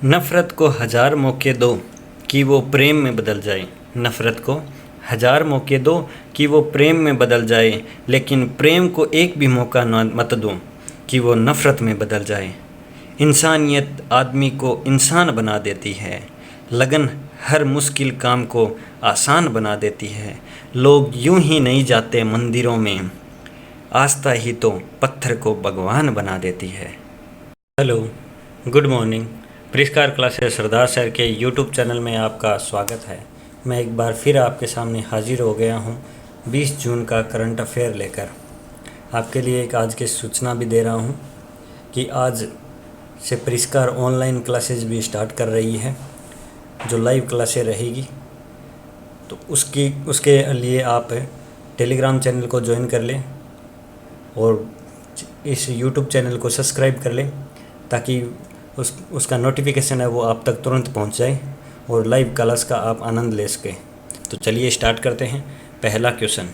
नफ़रत को हज़ार मौके दो कि वो प्रेम में बदल जाए। नफ़रत को हज़ार मौके दो कि वो प्रेम में बदल जाए, लेकिन प्रेम को एक भी मौका मत दो कि वो नफ़रत में बदल जाए। इंसानियत आदमी को इंसान बना देती है, लगन हर मुश्किल काम को आसान बना देती है। लोग यूं ही नहीं जाते मंदिरों में, आस्था ही तो पत्थर को भगवान बना देती है। Hello, good morning. परिष्कार क्लासेस सरदार सर के यूट्यूब चैनल में आपका स्वागत है। मैं एक बार फिर आपके सामने हाजिर हो गया हूँ 20 जून का करंट अफेयर लेकर। आपके लिए एक आज की सूचना भी दे रहा हूँ कि आज से परिष्कार ऑनलाइन क्लासेस भी स्टार्ट कर रही है, जो लाइव क्लासें रहेगी। तो उसके लिए आप टेलीग्राम चैनल को ज्वाइन कर लें और इस यूट्यूब चैनल को सब्सक्राइब कर लें, ताकि उसका नोटिफिकेशन है वो आप तक तुरंत पहुंच जाए और लाइव क्लास का आप आनंद ले सकें। तो चलिए स्टार्ट करते हैं। पहला क्वेश्चन,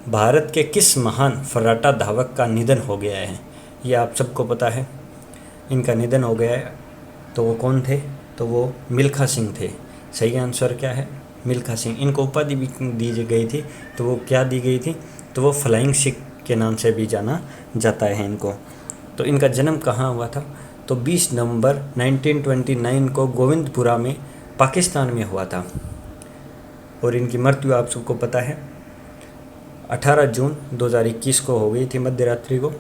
भारत के किस महान फर्राटा धावक का निधन हो गया है? ये आप सबको पता है, इनका निधन हो गया है। तो वो कौन थे? तो वो मिल्खा सिंह थे। सही आंसर क्या है? मिल्खा सिंह। इनको उपाधि भी दी गई थी, तो वो क्या दी गई थी? तो वो फ्लाइंग सिख के नाम से भी जाना जाता है इनको। तो इनका जन्म कहाँ हुआ था? तो 20 नवंबर 1929 को गोविंदपुरा में पाकिस्तान में हुआ था। और इनकी मृत्यु आप सबको पता है 18 जून 2021 को हो गई थी, मध्य रात्रि को।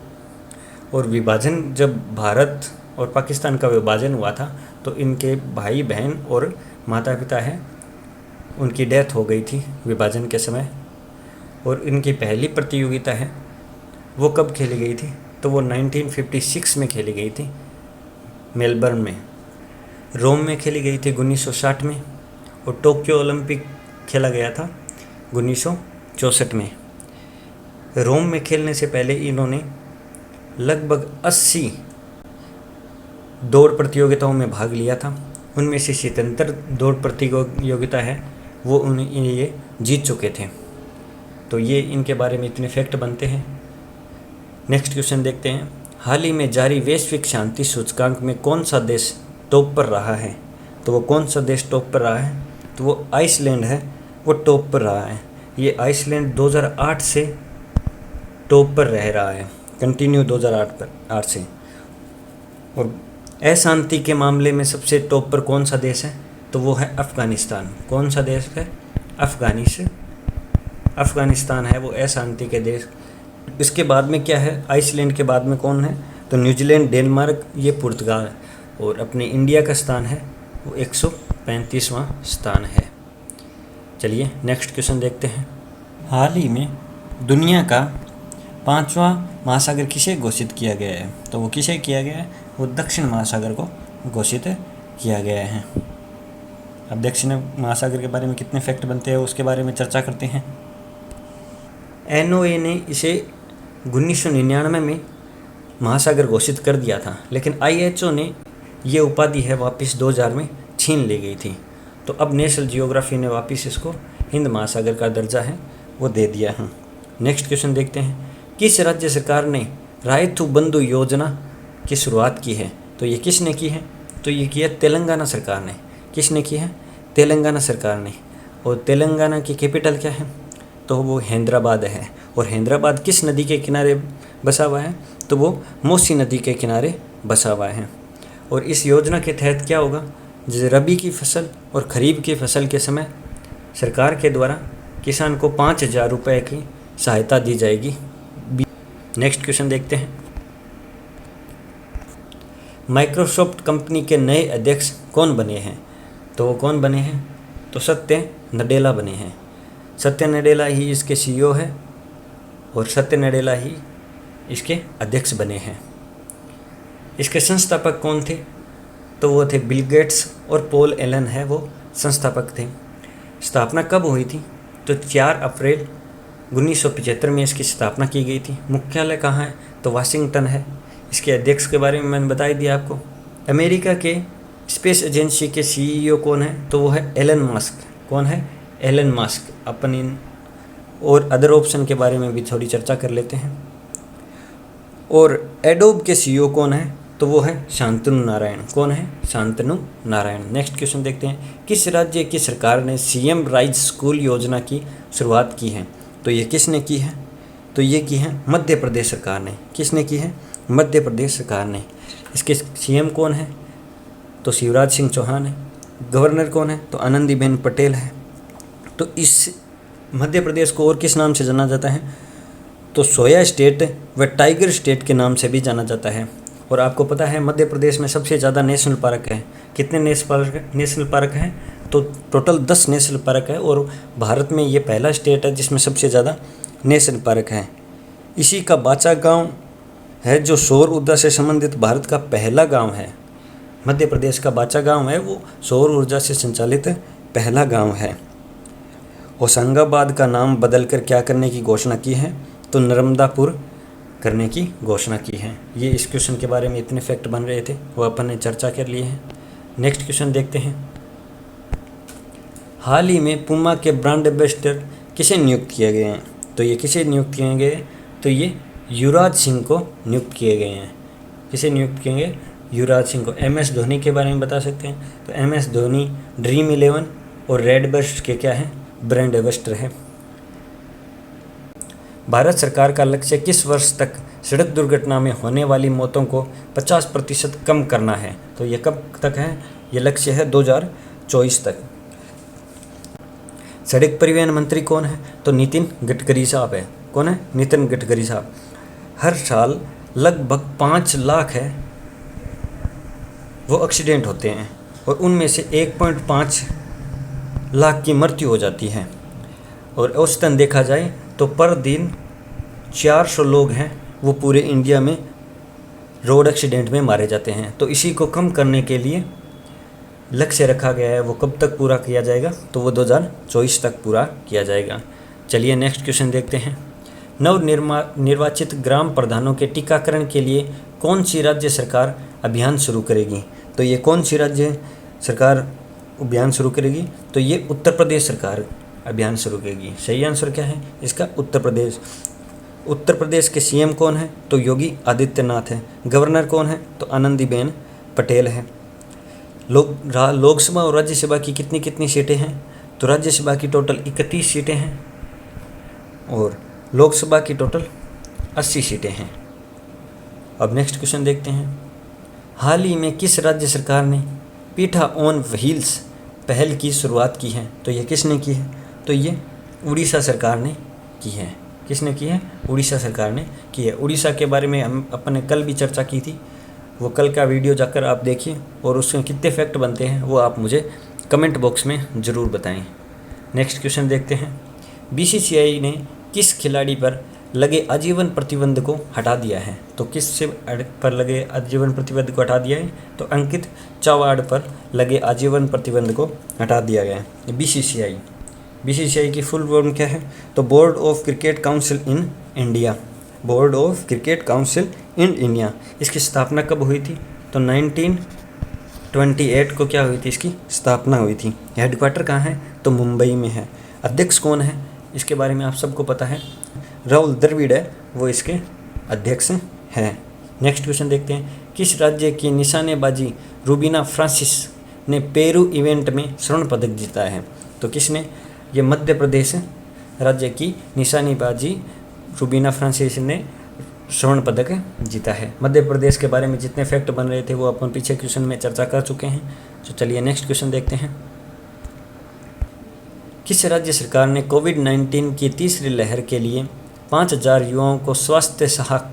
और विभाजन, जब भारत और पाकिस्तान का विभाजन हुआ था, तो इनके भाई बहन और माता पिता हैं, उनकी डेथ हो गई थी विभाजन के समय। और इनकी पहली प्रतियोगिता है वो कब खेली गई थी? तो वो 1956 में खेली गई थी, मेलबर्न में। रोम में खेली गई थी 1960 में, और टोक्यो ओलंपिक खेला गया था 1964 में। रोम में खेलने से पहले इन्होंने लगभग 80 दौड़ प्रतियोगिताओं में भाग लिया था। उनमें से 77 दौड़ प्रतियोगिता है वो ये जीत चुके थे। तो ये इनके बारे में इतने फैक्ट बनते हैं। नेक्स्ट क्वेश्चन देखते हैं। हाल ही में जारी वैश्विक शांति सूचकांक में कौन सा देश टॉप पर रहा है? तो वो कौन सा देश टॉप पर रहा है? तो वो आइसलैंड है, वो टॉप पर रहा है। ये आइसलैंड 2008 से टॉप पर रह रहा है, कंटिन्यू 2008 से। और अशांति के मामले में सबसे टॉप पर कौन सा देश है? तो वो है अफ़गानिस्तान। कौन सा देश है? अफ़गानिस्तान है वो अशांति के देश। इसके बाद में क्या है? आइसलैंड के बाद में कौन है? तो न्यूजीलैंड, डेनमार्क, ये पुर्तगाल। और अपने इंडिया का स्थान है वो 135वां स्थान है। चलिए नेक्स्ट क्वेश्चन देखते हैं। हाल ही में दुनिया का 5वां महासागर किसे घोषित किया गया है? तो वो किसे किया गया है? वो दक्षिण महासागर को घोषित किया गया है। अब दक्षिण महासागर के बारे में कितने फैक्ट बनते हैं उसके बारे में चर्चा करते हैं। NOAA ने इसे 1999 में महासागर घोषित कर दिया था, लेकिन IHO ने ये उपाधि है वापस 2000 में छीन ली गई थी। तो अब नेशनल जियोग्राफी ने वापस इसको हिंद महासागर का दर्जा है वो दे दिया है। नेक्स्ट क्वेश्चन देखते हैं। किस राज्य सरकार ने रायतु बंधु योजना की शुरुआत की है? तो ये किसने की है? तो ये किया तेलंगाना सरकार ने। किसने की है? तेलंगाना सरकार ने। और तेलंगाना की कैपिटल क्या है? तो वो हैदराबाद है। और हैदराबाद किस नदी के किनारे बसा हुआ है? तो वो मौसी नदी के किनारे बसा हुआ है। और इस योजना के तहत क्या होगा? जैसे रबी की फसल और खरीफ की फसल के समय सरकार के द्वारा किसान को 5,000 रुपये की सहायता दी जाएगी। नेक्स्ट क्वेश्चन देखते हैं। माइक्रोसॉफ्ट कंपनी के नए अध्यक्ष कौन बने हैं? तो वो कौन बने हैं? तो सत्य नडेला बने हैं। सत्य नडेला ही इसके CEO है और सत्य नडेला ही इसके अध्यक्ष बने हैं। इसके संस्थापक कौन थे? तो वो थे बिल गेट्स और पॉल एलन है वो संस्थापक थे। स्थापना कब हुई थी? तो 4 अप्रैल 1975 में इसकी स्थापना की गई थी। मुख्यालय कहाँ है? तो वाशिंगटन है। इसके अध्यक्ष के बारे में मैंने बता ही दिया आपको। अमेरिका के स्पेस एजेंसी के CEO कौन है? तो वो है एलन मस्क। कौन है? Elon Musk. अपन इन और अदर ऑप्शन के बारे में भी थोड़ी चर्चा कर लेते हैं। और एडोब के CEO कौन है? तो वो है शांतनु नारायण। कौन है? शांतनु नारायण। नेक्स्ट क्वेश्चन देखते हैं, किस राज्य की सरकार ने सीएम राइज स्कूल योजना की शुरुआत की है? तो ये किसने की है? तो ये की है मध्य प्रदेश सरकार ने। किसने की है? मध्य प्रदेश सरकार ने। इसके सीएम कौन है? तो शिवराज सिंह चौहान है। गवर्नर कौन है? तो आनंदीबेन पटेल है। तो इस मध्य प्रदेश को और किस नाम से जाना जाता है? तो सोया स्टेट व टाइगर स्टेट के नाम से भी जाना जाता है। और आपको पता है मध्य प्रदेश में सबसे ज़्यादा नेशनल पार्क है। कितने नेशनल पार्क हैं? तो टोटल 10 नेशनल पार्क है और भारत में ये पहला स्टेट है जिसमें सबसे ज़्यादा नेशनल पार्क है। इसी का बाचा गांव है जो सौर ऊर्जा से संबंधित भारत का पहला गांव है। मध्य प्रदेश का बाचा गांव है वो सौर ऊर्जा से संचालित पहला गांव है। होशंगाबाद का नाम बदलकर क्या करने की घोषणा की है? तो नर्मदापुर करने की घोषणा की है। ये इस क्वेश्चन के बारे में इतने फैक्ट बन रहे थे वो अपन ने चर्चा कर लिए हैं। नेक्स्ट क्वेश्चन देखते हैं, हाल ही में पूमा के ब्रांड एम्बेसडर किसे नियुक्त किए गए हैं? तो ये किसे नियुक्त किए गए? तो ये युवराज सिंह को नियुक्त किए गए हैं। किसे नियुक्त किए गए? युवराज सिंह को। MS धोनी के बारे में बता सकते हैं, तो MS धोनी ड्रीम 11 और रेड बर्स्ट के क्या है? ब्रांड एम्बेसडर है। भारत सरकार का लक्ष्य किस वर्ष तक सड़क दुर्घटना में होने वाली मौतों को 50% कम करना है? तो ये कब तक है? ये लक्ष्य है 2024 तक। सड़क परिवहन मंत्री कौन है? तो नितिन गडकरी साहब है। कौन है? नितिन गडकरी साहब। हर साल लगभग 5 लाख है वो एक्सीडेंट होते हैं और उनमें से 1.5 लाख की मृत्यु हो जाती है। और औसतन देखा जाए तो पर दिन 400 लोग हैं वो पूरे इंडिया में रोड एक्सीडेंट में मारे जाते हैं। तो इसी को कम करने के लिए लक्ष्य रखा गया है। वो कब तक पूरा किया जाएगा? तो वो 2024 तक पूरा किया जाएगा। चलिए नेक्स्ट क्वेश्चन देखते हैं, निर्वाचित ग्राम प्रधानों के टीकाकरण के लिए कौन सी राज्य सरकार अभियान शुरू करेगी? तो ये कौन सी राज्य सरकार अभियान शुरू करेगी? तो ये उत्तर प्रदेश सरकार अभियान शुरू करेगी। सही आंसर क्या है इसका? उत्तर प्रदेश। उत्तर प्रदेश के सीएम कौन है? तो योगी आदित्यनाथ है। गवर्नर कौन है? तो आनंदीबेन पटेल है। लोकसभा और राज्यसभा की कितनी कितनी सीटें हैं? तो राज्यसभा की टोटल 31 सीटें हैं और लोकसभा की टोटल 80 सीटें हैं। अब नेक्स्ट क्वेश्चन देखते हैं, हाल ही में किस राज्य सरकार ने पीठा ऑन व्हील्स पहल की शुरुआत की है? तो ये किसने की है? तो ये उड़ीसा सरकार ने की है। किसने की है? उड़ीसा सरकार ने की है। उड़ीसा के बारे में हम अपन ने कल भी चर्चा की थी, वो कल का वीडियो जाकर आप देखिए और उसमें कितने फैक्ट बनते हैं वो आप मुझे कमेंट बॉक्स में ज़रूर बताएं। नेक्स्ट क्वेश्चन देखते हैं, BCCI ने किस खिलाड़ी पर लगे आजीवन प्रतिबंध को हटा दिया है? तो किस से पर लगे आजीवन प्रतिबंध को हटा दिया है? तो अंकित चौहान पर लगे आजीवन प्रतिबंध को हटा दिया गया है। BCCI की फुल फॉर्म क्या है? तो board of cricket council in India. Board of cricket council in India. इसकी स्थापना कब हुई थी? तो 1928 को क्या हुई थी? इसकी स्थापना हुई थी। हेडक्वार्टर कहाँ है? तो मुंबई में है। अध्यक्ष कौन है? इसके बारे में आप सबको पता है, राहुल द्रविड़ है वो इसके अध्यक्ष हैं। नेक्स्ट क्वेश्चन देखते हैं, किस राज्य की निशानेबाजी रूबीना फ्रांसिस ने पेरू इवेंट में स्वर्ण पदक जीता है? तो किसने? ये मध्य प्रदेश राज्य की निशानेबाजी रूबीना फ्रांसिस ने स्वर्ण पदक जीता है। मध्य प्रदेश के बारे में जितने फैक्ट बन रहे थे वो अपन पीछे क्वेश्चन में चर्चा कर चुके हैं। तो चलिए नेक्स्ट क्वेश्चन देखते हैं, किस राज्य सरकार ने कोविड-19 की तीसरी लहर के लिए 5000 युवाओं को स्वास्थ्य सहायक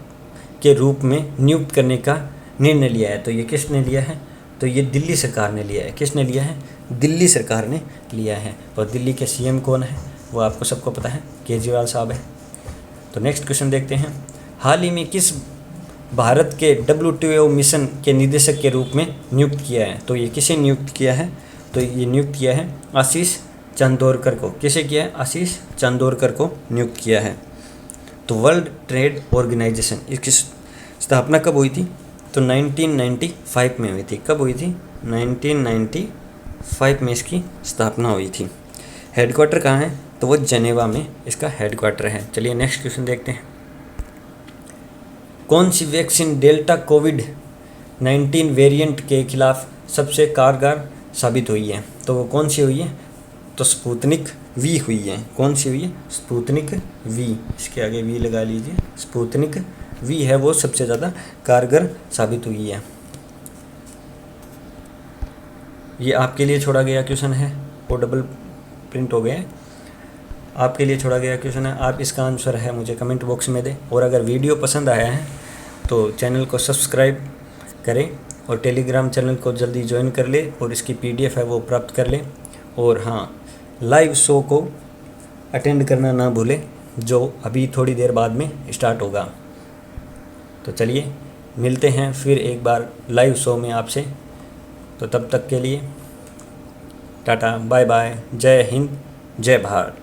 के रूप में नियुक्त करने का निर्णय लिया है? तो ये किसने लिया है? तो ये दिल्ली सरकार ने लिया है। किसने लिया है? दिल्ली सरकार ने लिया है। और दिल्ली के सीएम कौन है? वो आपको सबको पता है, केजरीवाल साहब है। तो नेक्स्ट क्वेश्चन देखते हैं, हाल ही में किस भारत के WTO मिशन के निदेशक के रूप में नियुक्त किया है? तो ये किसे नियुक्त किया है? तो ये नियुक्त किया है आशीष चंदोरकर को। किसे किया है? आशीष चंदोरकर को नियुक्त किया है। तो वर्ल्ड ट्रेड ऑर्गेनाइजेशन, इसकी स्थापना कब हुई थी? तो 1995 में हुई थी। कब हुई थी? 1995 में इसकी स्थापना हुई थी। हेडक्वार्टर कहाँ है? तो वो जेनेवा में इसका हेडक्वार्टर है। चलिए नेक्स्ट क्वेश्चन देखते हैं, कौन सी वैक्सीन डेल्टा 19 वेरिएंट के खिलाफ सबसे कारगर साबित हुई है। तो वो कौन सी हुई है? तो स्पुतनिक वी हुई है। कौन सी हुई है? स्पुतनिक वी, इसके आगे वी लगा लीजिए। स्पुतनिक वी है वो सबसे ज़्यादा कारगर साबित हुई है। ये आपके लिए छोड़ा गया क्वेश्चन है, वो डबल प्रिंट हो गया है। आपके लिए छोड़ा गया क्वेश्चन है, आप इसका आंसर है मुझे कमेंट बॉक्स में दें। और अगर वीडियो पसंद आया है तो चैनल को सब्सक्राइब करें और टेलीग्राम चैनल को जल्दी ज्वाइन कर ले और इसकी PDF है वो प्राप्त कर ले। और हाँ, लाइव शो को अटेंड करना ना भूलें, जो अभी थोड़ी देर बाद में स्टार्ट होगा। तो चलिए मिलते हैं फिर एक बार लाइव शो में आपसे। तो तब तक के लिए टाटा बाय बाय, जय हिंद जय भारत।